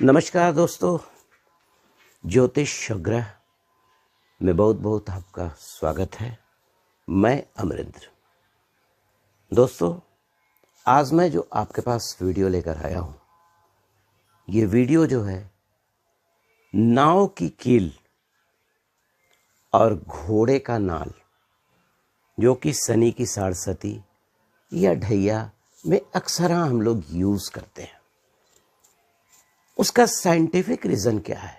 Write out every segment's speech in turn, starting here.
नमस्कार दोस्तों, ज्योतिष ग्रह में बहुत बहुत आपका स्वागत है। मैं अमरिंद्र। दोस्तों, आज मैं जो आपके पास वीडियो लेकर आया हूँ, ये वीडियो जो है नाव की कील और घोड़े का नाल, जो कि शनि की साढ़सती या ढैया में अक्सर हम लोग यूज करते हैं। उसका साइंटिफिक रीजन क्या है,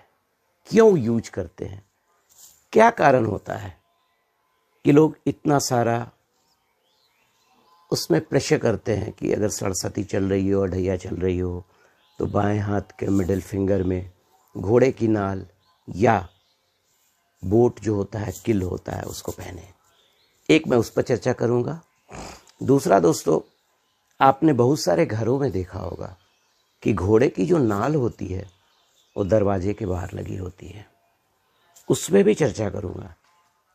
क्यों यूज करते हैं, क्या कारण होता है कि लोग इतना सारा उसमें प्रेशर करते हैं कि अगर सरस्वती चल रही हो और ढैया चल रही हो तो बाएं हाथ के मिडिल फिंगर में घोड़े की नाल या बोट जो होता है, किल होता है, उसको पहने। एक मैं उस पर चर्चा करूंगा। दूसरा दोस्तों, आपने बहुत सारे घरों में देखा होगा कि घोड़े की जो नाल होती है वो दरवाजे के बाहर लगी होती है। उसमें भी चर्चा करूंगा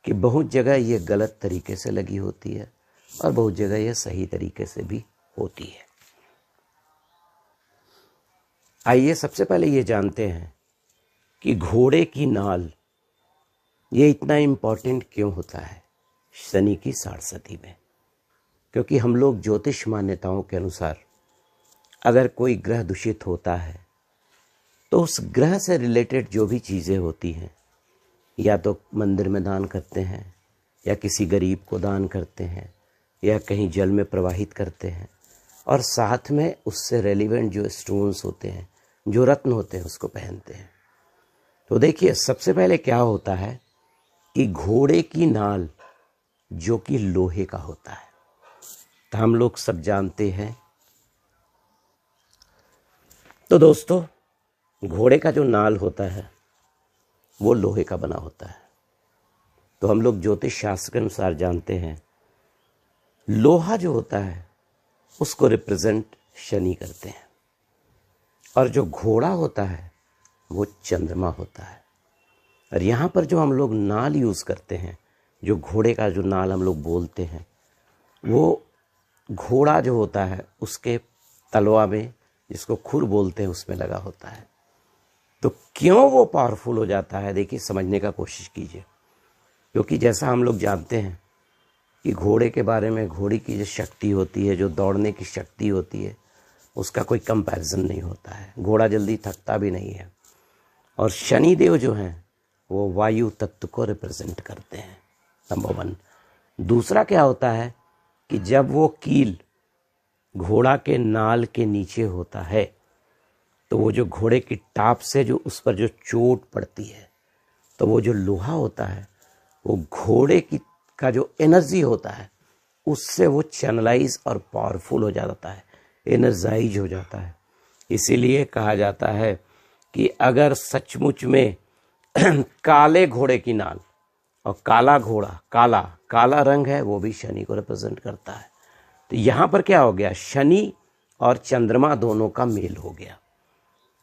कि बहुत जगह ये गलत तरीके से लगी होती है और बहुत जगह ये सही तरीके से भी होती है। आइए सबसे पहले ये जानते हैं कि घोड़े की नाल ये इतना इम्पोर्टेंट क्यों होता है शनि की साढ़सती में। क्योंकि हम लोग ज्योतिष मान्यताओं के अनुसार अगर कोई ग्रह दूषित होता है तो उस ग्रह से रिलेटेड जो भी चीज़ें होती हैं, या तो मंदिर में दान करते हैं, या किसी गरीब को दान करते हैं, या कहीं जल में प्रवाहित करते हैं, और साथ में उससे रेलिवेंट जो स्टोन्स होते हैं, जो रत्न होते हैं, उसको पहनते हैं। तो देखिए, सबसे पहले क्या होता है कि घोड़े की नाल जो कि लोहे का होता है, तो हम लोग सब जानते हैं। तो दोस्तों, घोड़े का जो नाल होता है वो लोहे का बना होता है। तो हम लोग ज्योतिष शास्त्र के अनुसार जानते हैं, लोहा जो होता है उसको रिप्रेजेंट शनि करते हैं, और जो घोड़ा होता है वो चंद्रमा होता है। और यहाँ पर जो हम लोग नाल यूज़ करते हैं, जो घोड़े का जो नाल हम लोग बोलते हैं, वो घोड़ा जो होता है उसके तलवा में, जिसको खुर बोलते हैं, उसमें लगा होता है। तो क्यों वो पावरफुल हो जाता है, देखिए समझने का कोशिश कीजिए। क्योंकि जैसा हम लोग जानते हैं कि घोड़े के बारे में, घोड़ी की जो शक्ति होती है, जो दौड़ने की शक्ति होती है, उसका कोई कंपैरिजन नहीं होता है। घोड़ा जल्दी थकता भी नहीं है। और शनि देव जो हैं वो वायु तत्व को रिप्रेजेंट करते हैं, नंबर 1। दूसरा क्या होता है कि जब वो कील घोड़ा के नाल के नीचे होता है तो वो जो घोड़े की टाप से जो उस पर जो चोट पड़ती है, तो वो जो लोहा होता है वो घोड़े की का जो एनर्जी होता है उससे वो चैनलाइज और पावरफुल हो जाता है, एनर्जाइज हो जाता है। इसीलिए कहा जाता है कि अगर सचमुच में काले घोड़े की नाल, और काला घोड़ा, काला रंग है, वो भी शनि को रिप्रेजेंट करता है। तो यहाँ पर क्या हो गया, शनि और चंद्रमा दोनों का मेल हो गया।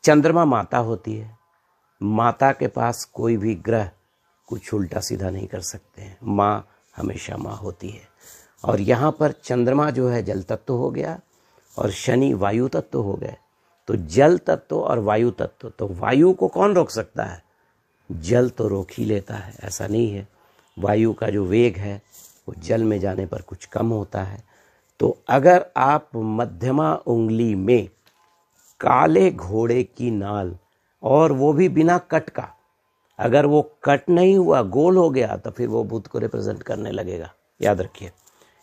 चंद्रमा माता होती है, माता के पास कोई भी ग्रह कुछ उल्टा सीधा नहीं कर सकते हैं, माँ हमेशा माँ होती है। और यहाँ पर चंद्रमा जो है जल तत्व हो गया और शनि वायु तत्व हो गए। तो जल तत्व और वायु तत्व, तो वायु को कौन रोक सकता है, जल तो रोक ही लेता है, ऐसा नहीं है। वायु का जो वेग है वो जल में जाने पर कुछ कम होता है। तो अगर आप मध्यमा उंगली में काले घोड़े की नाल, और वो भी बिना कट का, अगर वो कट नहीं हुआ, गोल हो गया, तो फिर वो बुध को रिप्रेजेंट करने लगेगा, याद रखिए।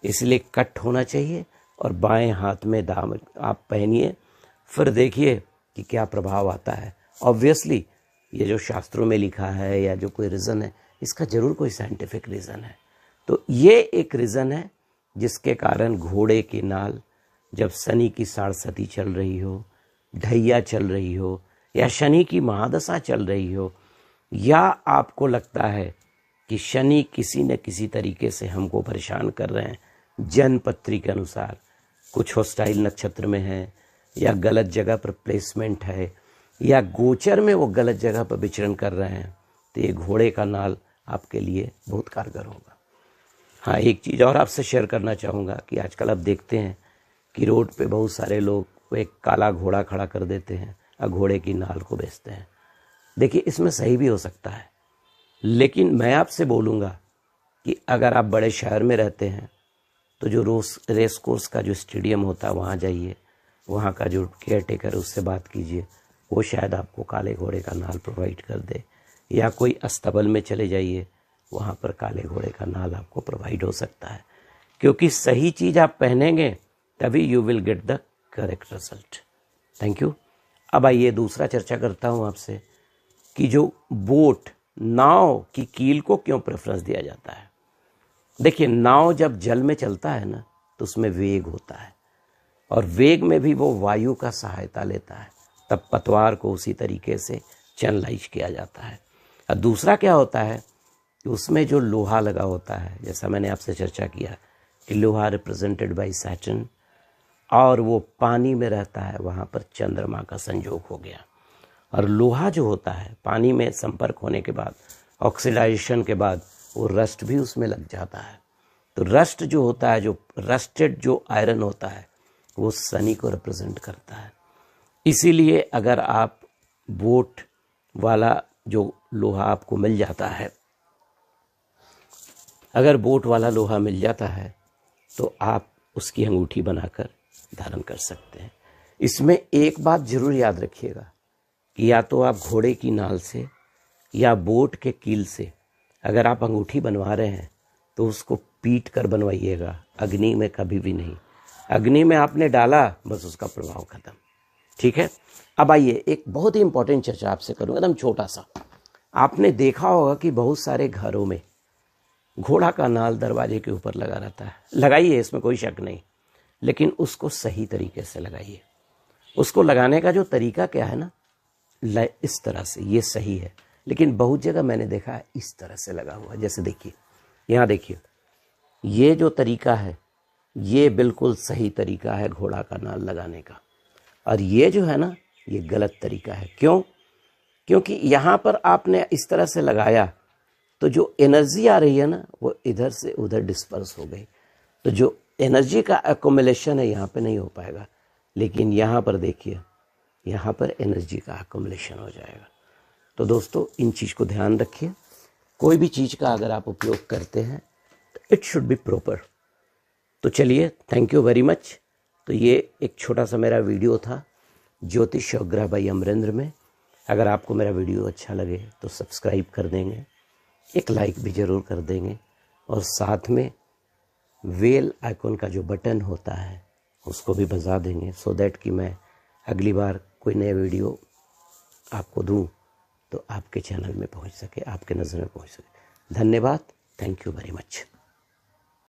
इसलिए कट होना चाहिए और बाएं हाथ में दाम आप पहनिए, फिर देखिए कि क्या प्रभाव आता है। ऑब्वियसली ये जो शास्त्रों में लिखा है या जो कोई रीज़न है, इसका जरूर कोई साइंटिफिक रीज़न है। तो ये एक रीज़न है जिसके कारण घोड़े की नाल जब शनि की साढ़सती चल रही हो, ढैया चल रही हो, या शनि की महादशा चल रही हो, या आपको लगता है कि शनि किसी न किसी तरीके से हमको परेशान कर रहे हैं, जन्मपत्री के अनुसार कुछ हॉस्टाइल नक्षत्र में है, या गलत जगह पर प्लेसमेंट है, या गोचर में वो गलत जगह पर विचरण कर रहे हैं, तो ये घोड़े का नाल आपके लिए बहुत कारगर होगा। हाँ, एक चीज़ और आपसे शेयर करना चाहूँगा कि आजकल आप देखते हैं कि रोड पे बहुत सारे लोग एक काला घोड़ा खड़ा कर देते हैं, और घोड़े की नाल को बेचते हैं। देखिए इसमें सही भी हो सकता है, लेकिन मैं आपसे बोलूँगा कि अगर आप बड़े शहर में रहते हैं तो जो रेस कोर्स का जो स्टेडियम होता है वहाँ जाइए, वहाँ का जो केयर टेकर है उससे बात कीजिए, वो शायद आपको काले घोड़े का नाल प्रोवाइड कर दे। या कोई अस्तबल में चले जाइए, वहाँ पर काले घोड़े का नाल आपको प्रोवाइड हो सकता है, क्योंकि सही चीज़ आप पहनेंगे तभी you will get the correct result. Thank you. अब आइए दूसरा चर्चा करता हूँ आपसे कि जो बोट नाव की कील को क्यों प्रेफरेंस दिया जाता है। देखिए नाव जब जल में चलता है ना तो उसमें वेग होता है, और वेग में भी वो वायु का सहायता लेता है, तब पतवार को उसी तरीके से चैनलाइज किया जाता है। और दूसरा क्या होता है कि उसमें जो लोहा लगा होता है, जैसा मैंने आपसे चर्चा किया कि लोहा रिप्रेजेंटेड बाय सैटर्न, और वो पानी में रहता है, वहाँ पर चंद्रमा का संयोग हो गया। और लोहा जो होता है पानी में संपर्क होने के बाद, ऑक्सीडाइजेशन के बाद वो रस्ट भी उसमें लग जाता है। तो रस्ट जो होता है, जो रस्टेड जो आयरन होता है, वो शनि को रिप्रेजेंट करता है। इसीलिए अगर आप बोट वाला जो लोहा आपको मिल जाता है, अगर बोट वाला लोहा मिल जाता है तो आप उसकी अंगूठी बनाकर धारण कर सकते हैं। इसमें एक बात जरूर याद रखिएगा कि या तो आप घोड़े की नाल से या बोट के कील से अगर आप अंगूठी बनवा रहे हैं तो उसको पीट कर बनवाइएगा, अग्नि में कभी भी नहीं। अग्नि में आपने डाला बस उसका प्रभाव खत्म। ठीक है। अब आइए एक बहुत ही इंपॉर्टेंट चर्चा आपसे करूँगा, एकदम छोटा सा। आपने देखा होगा कि बहुत सारे घरों में घोड़ा का नाल दरवाजे के ऊपर लगा रहता है। लगाइए, इसमें कोई शक नहीं, लेकिन उसको सही तरीके से लगाइए। उसको लगाने का जो तरीका क्या है ना, इस तरह से, ये सही है। लेकिन बहुत जगह मैंने देखा है इस तरह से लगा हुआ। जैसे देखिए, यहाँ देखिए, ये जो तरीका है ये बिल्कुल सही तरीका है घोड़ा का नाल लगाने का, और ये जो है ना ये गलत तरीका है। क्यों? क्योंकि यहाँ पर आपने इस तरह से लगाया तो जो एनर्जी आ रही है ना वो इधर से उधर डिस्पर्स हो गई, तो जो एनर्जी का एक्युमुलेशन है यहाँ पे नहीं हो पाएगा। लेकिन यहाँ पर देखिए, यहाँ पर एनर्जी का एक्युमुलेशन हो जाएगा। तो दोस्तों इन चीज़ को ध्यान रखिए। कोई भी चीज़ का अगर आप उपयोग करते हैं तो इट शुड बी प्रॉपर। तो चलिए, थैंक यू वेरी मच। तो ये एक छोटा सा मेरा वीडियो था ज्योतिष और ग्रह बाई अमरेंद्र में। अगर आपको मेरा वीडियो अच्छा लगे तो सब्सक्राइब कर देंगे, एक लाइक भी ज़रूर कर देंगे, और साथ में वेल आइकॉन का जो बटन होता है उसको भी बजा देंगे, सो दैट कि मैं अगली बार कोई नया वीडियो आपको दूं तो आपके चैनल में पहुंच सके, आपके नज़र में पहुंच सके। धन्यवाद। Thank you very much.